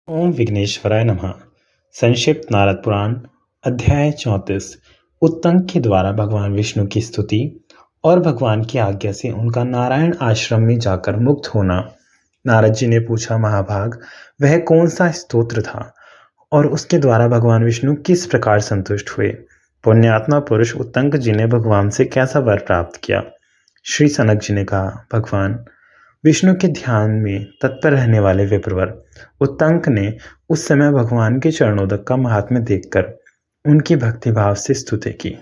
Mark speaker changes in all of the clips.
Speaker 1: ओम विघ्नेश्वराय नमः। संक्षिप्त नारद पुराण अध्याय 34। उत्तंक के द्वारा भगवान विष्णु की स्तुति और भगवान की आज्ञा से उनका नारायण आश्रम में जाकर मुक्त होना। नारद जी ने पूछा, महाभाग, वह कौन सा स्तोत्र था और उसके द्वारा भगवान विष्णु किस प्रकार संतुष्ट हुए? पुण्यात्मा पुरुष उत्तंक जी ने भगवान से कैसा वर प्राप्त किया? श्री सनक जी ने कहा, भगवान विष्णु के ध्यान में तत्पर रहने वाले विप्रवर उत्तंक ने उस समय भगवान के चरणोदक का महात्म्य देखकर उनकी भक्तिभाव से स्तुति की।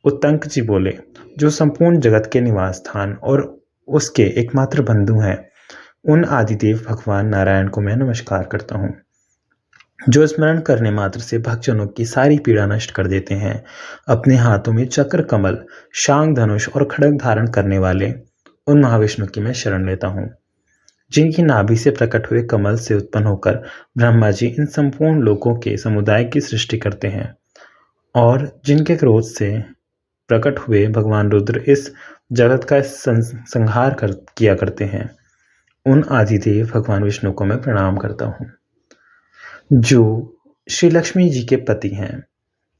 Speaker 1: उत्तंक जी बोले, जो संपूर्ण जगत के निवास स्थान और उसके एकमात्र बंधु हैं, उन आदिदेव भगवान नारायण को मैं नमस्कार करता हूँ, जो स्मरण करने मात्र से भक्तजनों की सारी पीड़ा नष्ट कर देते हैं। अपने हाथों में चक्र, कमल, शांग, धनुष और खड्ग धारण करने वाले उन महाविष्णु की मैं शरण लेता हूँ, जिनकी नाभि से प्रकट हुए कमल से उत्पन्न होकर ब्रह्मा जी इन संपूर्ण लोकों के समुदाय की सृष्टि करते हैं, और जिनके क्रोध से प्रकट हुए भगवान रुद्र इस जगत का संहार किया करते हैं। उन आदिदेव भगवान विष्णु को मैं प्रणाम करता हूँ, जो श्री लक्ष्मी जी के पति हैं,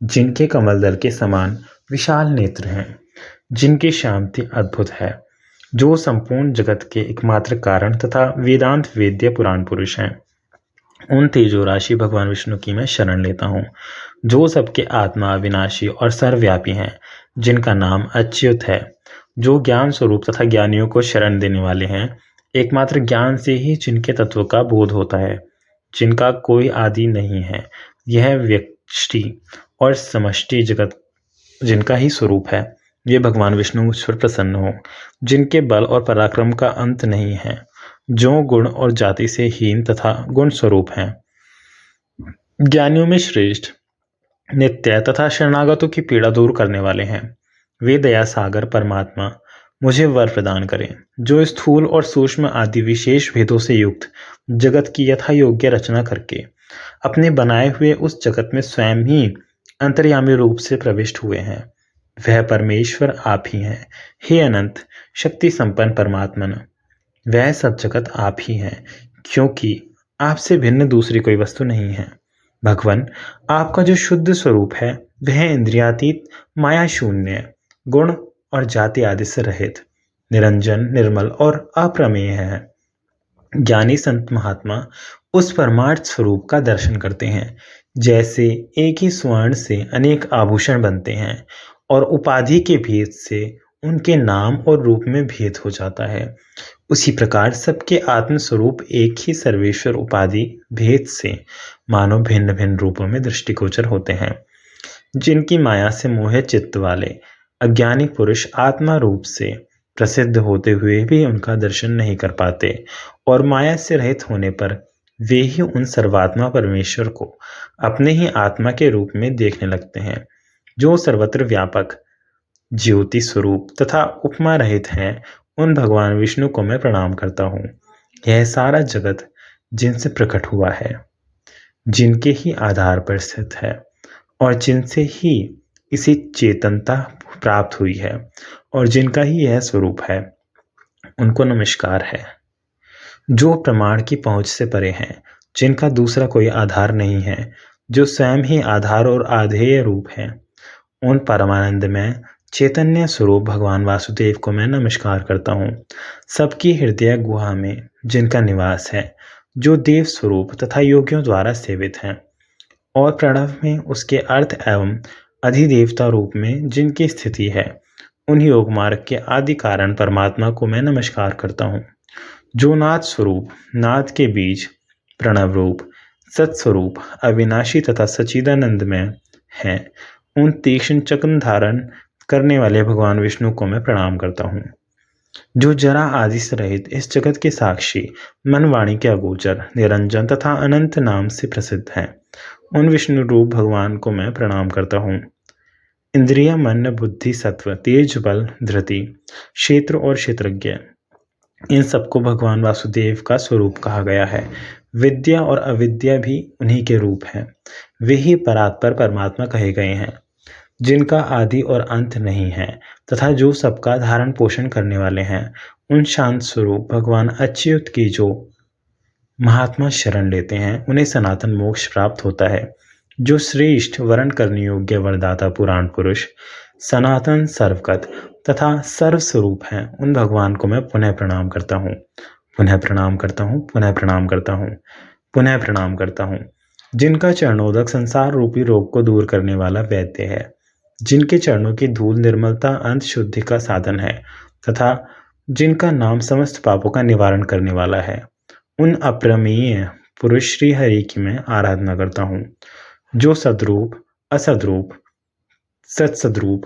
Speaker 1: जिनके कमल दल के समान विशाल नेत्र हैं, जिनकी शांति अद्भुत है, जो संपूर्ण जगत के एकमात्र कारण तथा वेदांत वेद्य पुराण पुरुष हैं। उन तेजो राशि भगवान विष्णु की मैं शरण लेता हूँ, जो सबके आत्मा अविनाशी और सर्वव्यापी हैं, जिनका नाम अच्युत है, जो ज्ञान स्वरूप तथा ज्ञानियों को शरण देने वाले हैं। एकमात्र ज्ञान से ही जिनके तत्व का बोध होता है, जिनका कोई आदि नहीं है, यह व्यष्टि और समष्टि जगत जिनका ही स्वरूप है, ये भगवान विष्णु मुझ पर प्रसन्न हो, जिनके बल और पराक्रम का अंत नहीं है, जो गुण और जाति से हीन तथा गुण स्वरूप हैं, ज्ञानियों में श्रेष्ठ, नित्य तथा शरणागतों की पीड़ा दूर करने वाले हैं। वे दया सागर परमात्मा मुझे वर प्रदान करें, जो स्थूल और सूक्ष्म आदि विशेष भेदों से युक्त जगत की यथा योग्य रचना करके अपने बनाए हुए उस जगत में स्वयं ही अंतर्यामी रूप से प्रविष्ट हुए हैं। वह परमेश्वर आप ही हैं। हे अनंत शक्ति संपन्न परमात्मन, वह सब जगत आप ही हैं, क्योंकि आपसे भिन्न दूसरी कोई वस्तु नहीं है। भगवान, आपका जो शुद्ध स्वरूप है वह इंद्रियातीत, माया शून्य, गुण और जाति आदि से रहित, निरंजन, निर्मल और अप्रमेय है। ज्ञानी संत महात्मा उस परमार्थ स्वरूप का दर्शन करते हैं। जैसे एक ही स्वर्ण से अनेक आभूषण बनते हैं और उपाधि के भेद से उनके नाम और रूप में भेद हो जाता है, उसी प्रकार सबके आत्म स्वरूप एक ही सर्वेश्वर उपाधि भेद से मानव भिन्न भिन्न रूपों में दृष्टिगोचर होते हैं। जिनकी माया से मोहित चित्त वाले अज्ञानी पुरुष आत्मा रूप से प्रसिद्ध होते हुए भी उनका दर्शन नहीं कर पाते, और माया से रहित होने पर वे ही उन सर्वात्मा परमेश्वर को अपने ही आत्मा के रूप में देखने लगते हैं, जो सर्वत्र व्यापक, ज्योति स्वरूप तथा उपमा रहित हैं। उन भगवान विष्णु को मैं प्रणाम करता हूँ। यह सारा जगत जिनसे प्रकट हुआ है, जिनके ही आधार पर स्थित है और जिनसे ही इसी चेतनता प्राप्त हुई है और जिनका ही यह स्वरूप है, उनको नमस्कार है। जो प्रमाण की पहुंच से परे हैं, जिनका दूसरा कोई आधार नहीं है, जो स्वयं ही आधार और आधेय रूप है, उन परमानंद में चैतन्य स्वरूप भगवान वासुदेव को मैं नमस्कार करता हूँ। सबकी हृदय गुहा में जिनका निवास है, जो देव स्वरूप तथा योगियों द्वारा सेवित हैं, और प्रणव में उसके अर्थ एवं अधिदेवता रूप में जिनकी स्थिति है, उन योग मार्ग के आदि कारण परमात्मा को मैं नमस्कार करता हूँ। जो नाद स्वरूप, नाद के बीज, प्रणव रूप, सत्स्वरूप, अविनाशी तथा सच्चिदानंद में है, उन तीक्ष्ण चक्र धारण करने वाले भगवान विष्णु को मैं प्रणाम करता हूँ। जो जरा आदि से रहित इस जगत के साक्षी, मन वाणी के अगोचर, निरंजन तथा अनंत नाम से प्रसिद्ध हैं, उन विष्णु रूप भगवान को मैं प्रणाम करता हूँ। इंद्रिय, मन, बुद्धि, सत्व, तेज, बल, धृति, क्षेत्र और क्षेत्रज्ञ, इन सबको भगवान वासुदेव का स्वरूप कहा गया है। विद्या और अविद्या भी उन्हीं के रूप हैं। वे ही परात्पर परमात्मा कहे गए हैं, जिनका आदि और अंत नहीं है तथा जो सबका धारण पोषण करने वाले हैं। उन शांत स्वरूप भगवान अच्युत की जो महात्मा शरण लेते हैं उन्हें सनातन मोक्ष प्राप्त होता है। जो श्रेष्ठ वर्ण करने योग्य वरदाता पुराण पुरुष सनातन सर्वगत तथा सर्वस्वरूप हैं, उन भगवान को मैं पुनः प्रणाम करता हूँ, पुनः प्रणाम करता हूँ, पुनः प्रणाम करता हूँ, पुनः प्रणाम करता हूँ। जिनका चरणोदक संसार रूपी रोग को दूर करने वाला वैद्य है, जिनके चरणों की धूल निर्मलता अंत शुद्धि का साधन है तथा जिनका नाम समस्त पापों का निवारण करने वाला है, उन अप्रमेय पुरुष श्री हरि की मैं आराधना करता हूँ, जो सद्रूप, असद्रूप, सत्सद्रूप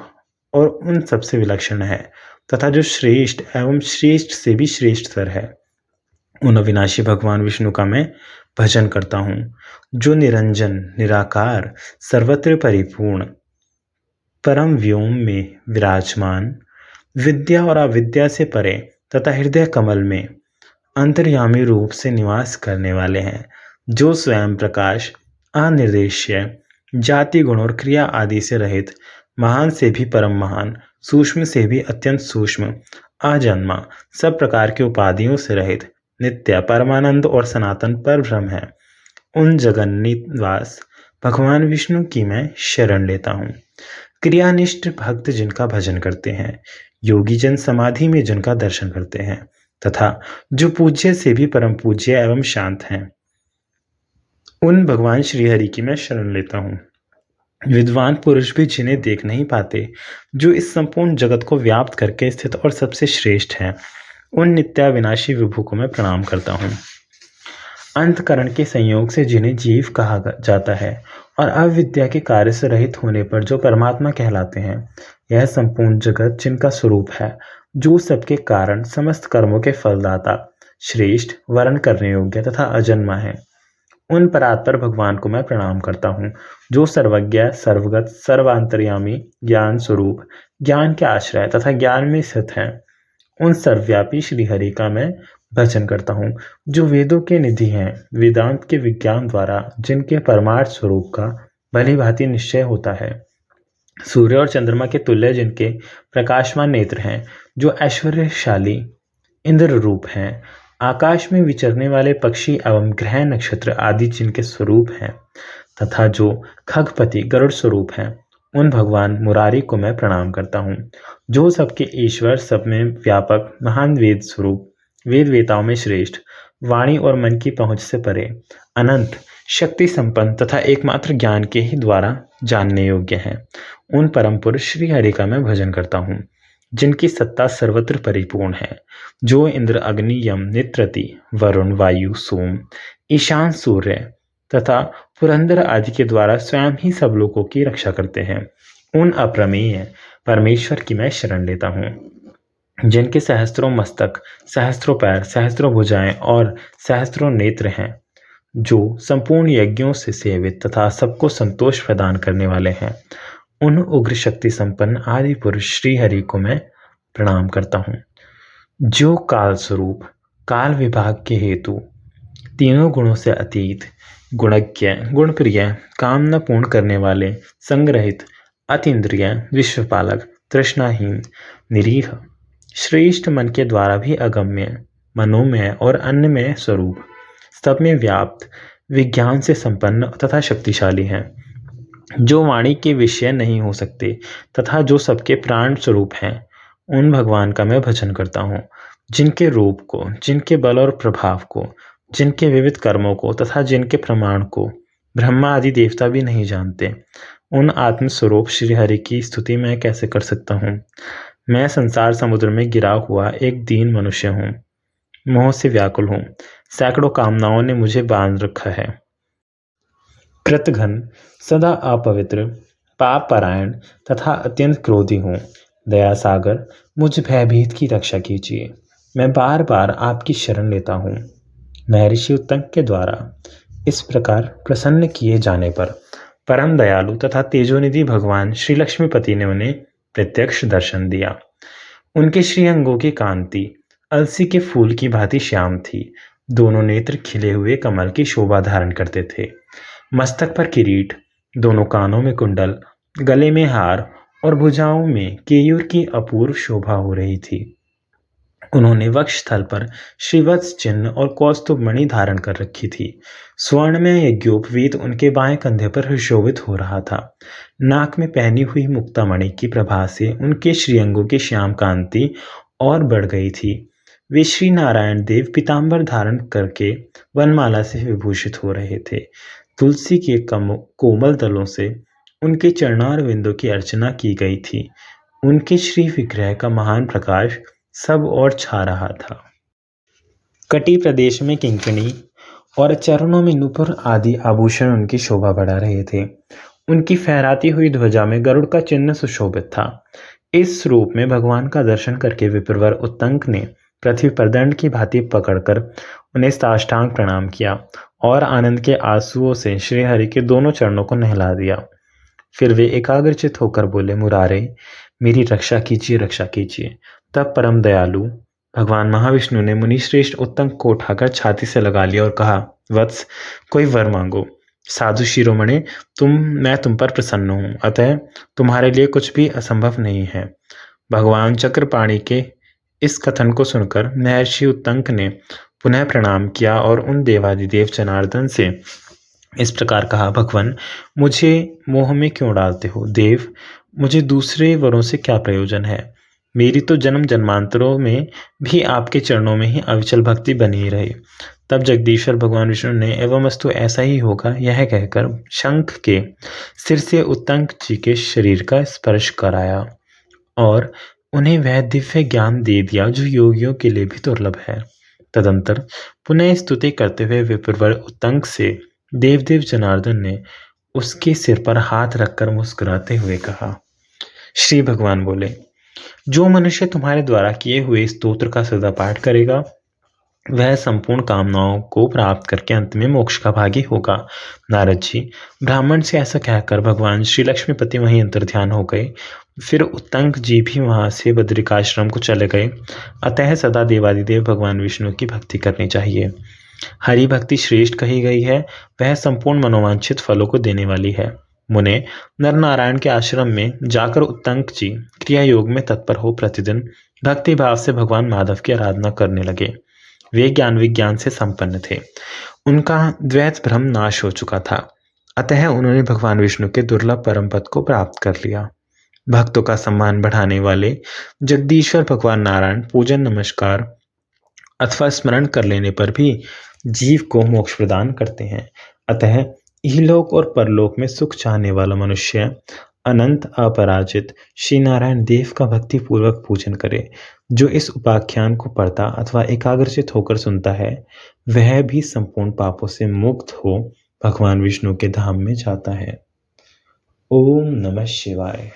Speaker 1: और उन सबसे विलक्षण है तथा जो श्रेष्ठ एवं श्रेष्ठ से भी श्रेष्ठतर है। उन अविनाशी भगवान विष्णु का मैं भजन करता हूँ, जो निरंजन, निराकार, सर्वत्र परिपूर्ण, परम व्योम में विराजमान, विद्या और अविद्या से परे तथा हृदय कमल में अंतर्यामी रूप से निवास करने वाले हैं, जो स्वयं प्रकाश, अनिर्देश्य, जाति, गुण और क्रिया आदि से रहित, महान से भी परम महान, सूक्ष्म से भी अत्यंत सूक्ष्म, अजन्मा, सब प्रकार की उपाधियों से रहित, नित्य, परमानंद और सनातन पर ब्रह्म है। उन जगन्निवास भगवान विष्णु की मैं शरण लेता हूँ। क्रियानिष्ठ भक्त जिनका भजन करते हैं, योगी जन समाधि में जिनका दर्शन करते हैं तथा जो पूज्य से भी परम पूज्य एवं शांत हैं, उन भगवान श्री हरि की मैं शरण लेता हूँ। विद्वान पुरुष भी जिन्हें देख नहीं पाते, जो इस संपूर्ण जगत को व्याप्त करके स्थित और सबसे श्रेष्ठ हैं, उन नित्याविनाशी विभु को मैं प्रणाम करता हूँ। अंतकरण के संयोग से जिन्हें जीव कहा जाता है और अविद्या के कार्य से रहित होने पर जो परमात्मा कहलाते हैं, यह संपूर्ण जगत जिनका स्वरूप है, जो सबके कारण, समस्त कर्मों के फलदाता, श्रेष्ठ, वर्ण करने योग्य तथा अजन्मा है, उन परात्पर भगवान को मैं प्रणाम करता हूँ, जो सर्वज्ञ, सर्वगत, सर्वांतर्यामी, ज्ञान स्वरूप, ज्ञान के आश्रय तथा ज्ञान में स्थित है। उन सर्वव्यापी श्री हरि का मैं भजन करता हूँ, जो वेदों के निधि हैं, वेदांत के विज्ञान द्वारा जिनके परमार्थ स्वरूप का भली भांति निश्चय होता है, सूर्य और चंद्रमा के तुल्य जिनके प्रकाशमान नेत्र हैं, जो ऐश्वर्यशाली इंद्र रूप हैं, आकाश में विचरने वाले पक्षी एवं ग्रह नक्षत्र आदि जिनके स्वरूप हैं तथा जो खगपति गरुड़ स्वरूप हैं, उन भगवान मुरारी को मैं प्रणाम करता हूँ, जो सबके ईश्वर, सब में व्यापक, महान वेद स्वरूप, वेद वेताओं में श्रेष्ठ, वाणी और मन की पहुंच से परे, अनंत शक्ति संपन्न तथा एकमात्र ज्ञान के ही द्वारा जानने योग्य हैं। उन परम पुरुष श्री हरि का मैं भजन करता हूँ, जिनकी सत्ता सर्वत्र परिपूर्ण है, जो इंद्र, अग्नि, यम, नित्रति, वरुण, वायु, सोम, ईशान सूर्य तथा पुरंदर आदि के द्वारा स्वयं ही सब लोगों की रक्षा करते हैं। उन अप्रमेय परमेश्वर की मैं शरण लेता हूँ, जिनके सहस्त्रों मस्तक, सहस्त्रों पैर, सहस्त्रों भुजाएं और सहस्त्रों नेत्र हैं, जो संपूर्ण यज्ञों से सेवित तथा सबको संतोष प्रदान करने वाले हैं, उन उग्र शक्ति संपन्न आदि पुरुष श्री हरि को मैं प्रणाम करता हूँ, जो काल स्वरूप, काल विभाग के हेतु, तीनों गुणों से अतीत, गुणज्ञ, गुणप्रिय, कामना पूर्ण करने वाले, संग्रहित, अतीन्द्रिय, विश्वपालक, तृष्णाहीन, निरीह, श्रेष्ठ, मन के द्वारा भी अगम्य, मनोमय और अन्नमय स्वरूप, सब में व्याप्त, विज्ञान से संपन्न तथा शक्तिशाली हैं, जो वाणी के विषय नहीं हो सकते तथा जो सबके प्राण स्वरूप हैं, उन भगवान का मैं भजन करता हूँ, जिनके रूप को, जिनके बल और प्रभाव को, जिनके विविध कर्मों को तथा जिनके प्रमाण को ब्रह्मा आदि देवता भी नहीं जानते, उन आत्मस्वरूप श्री हरि की स्तुति मैं कैसे कर सकता हूँ। मैं संसार समुद्र में गिरा हुआ एक दीन मनुष्य हूँ, मोह से व्याकुल हूँ, सैकड़ों कामनाओं ने मुझे बांध रखा है, कृतघ्न, सदा अपवित्र, पाप परायण तथा अत्यंत क्रोधी हूँ। दया सागर, मुझ भयभीत की रक्षा कीजिए। मैं बार बार आपकी शरण लेता हूँ। महर्षि उत्तंक के द्वारा इस प्रकार प्रसन्न किए जाने पर परम दयालु तथा तेजोनिधि भगवान श्री लक्ष्मीपति ने उन्हें प्रत्यक्ष दर्शन दिया। उनके श्री अंगों की कांति अलसी के फूल की भांति श्याम थी। दोनों नेत्र खिले हुए कमल की शोभा धारण करते थे। मस्तक पर किरीट, दोनों कानों में कुंडल, गले में हार और भुजाओं में केयूर की अपूर्व शोभा हो रही थी। उन्होंने वक्षस्थल पर श्रीवत्स चिन्ह और कौस्तुभ मणि धारण कर रखी थी। स्वर्ण में यज्ञोपवीत उनके बाएं कंधे पर सुशोभित हो रहा था। नाक में पहनी हुई मुक्तामणि की प्रभा से उनके श्रीअंगों की श्याम कांति और बढ़ गई थी। वे श्री नारायण देव पीताम्बर धारण करके वनमाला से विभूषित हो रहे थे। तुलसी के कोमल दलों से उनके चरणारविंदों की अर्चना की गई थी। उनके श्री विग्रह का महान प्रकाश सब ओर छा रहा था। कटी प्रदेश में किंकिणी और चरणों में नूपुर आदि आभूषण उनकी शोभा बढ़ा रहे थे। उनकी फहराती हुई ध्वजा में गरुड़ का चिन्ह सुशोभित था। इस रूप में भगवान का दर्शन करके विप्रवर उत्तंक ने पृथ्वी पर दंड की भांति पकड़कर उन्हें साष्टांग प्रणाम किया और आनंद के आंसुओं से श्रीहरि के दोनों चरणों को नहला दिया। फिर वे एकाग्रचित होकर बोले, मुरारे, मेरी रक्षा कीजिए, रक्षा कीजिए। तब परम दयालु भगवान महाविष्णु ने मुनिश्रेष्ठ उत्तंक को उठाकर छाती से लगा लिया और कहा, वत्स, कोई वर मांगो। साधु शिरोमणे, मैं तुम पर प्रसन्न हूं, अतः तुम्हारे लिए कुछ भी असंभव नहीं है। भगवान चक्रपाणि के इस कथन को सुनकर महर्षि उत्तंक ने पुनः प्रणाम किया और उन देवादिदेव जनार्दन से इस प्रकार कहा, भगवान, मुझे मोह में क्यों डालते हो? देव, मुझे दूसरे वरों से क्या प्रयोजन है? मेरी तो जन्म जन्मांतरों में भी आपके चरणों में ही अविचल भक्ति बनी रही। तब जगदीश्वर भगवान विष्णु ने एवमस्तु ऐसा ही होगा यह कहकर शंख के सिर से उत्तंक जी के शरीर का स्पर्श कराया और उन्हें वह दिव्य ज्ञान दे दिया जो योगियों के लिए भी दुर्लभ है। तदंतर पुनः स्तुति करते हुए विप्रवर उत्तंक से देवदेव जनार्दन ने उसके सिर पर हाथ रखकर मुस्कुराते हुए कहा। श्री भगवान बोले, जो मनुष्य तुम्हारे द्वारा किए हुए स्तोत्र का सदा पाठ करेगा वह संपूर्ण कामनाओं को प्राप्त करके अंत में मोक्ष का भागी होगा। नारद जी, ब्राह्मण से ऐसा कहकर भगवान श्री लक्ष्मीपति वहीं अंतर्ध्यान हो गए। फिर उत्तंक जी भी वहां से बद्रिकाश्रम को चले गए। अतः सदा देवादिदेव भगवान विष्णु की भक्ति करनी चाहिए। हरि भक्ति श्रेष्ठ कही गई है, वह संपूर्ण मनोवांछित फलों को देने वाली है। मुने नर नारायण के आश्रम में जाकर उत्तंक जी क्रिया योग में तत्पर हो प्रतिदिन भक्ति भाव से भगवान माधव की आराधना करने लगे। वे ज्ञान विज्ञान से संपन्न थे। उनका द्वैत भ्रम नाश हो चुका था। अतः उन्होंने भगवान विष्णु के दुर्लभ परम पद को प्राप्त कर लिया। भक्तों का सम्मान बढ़ाने वाले जगदीश्वर भगवान नारायण पूजन नमस्कार अथवा स्मरण कर लेने पर भी जीव को मोक्ष प्रदान करते हैं। अतः इहलोक और परलोक में सुख चाहने वाला मनुष्य अनंत अपराजित श्री नारायण देव का भक्ति पूर्वक पूजन करे। जो इस उपाख्यान को पढ़ता अथवा एकाग्रचित होकर सुनता है वह भी संपूर्ण पापों से मुक्त हो भगवान विष्णु के धाम में जाता है। ओम नमः शिवाय।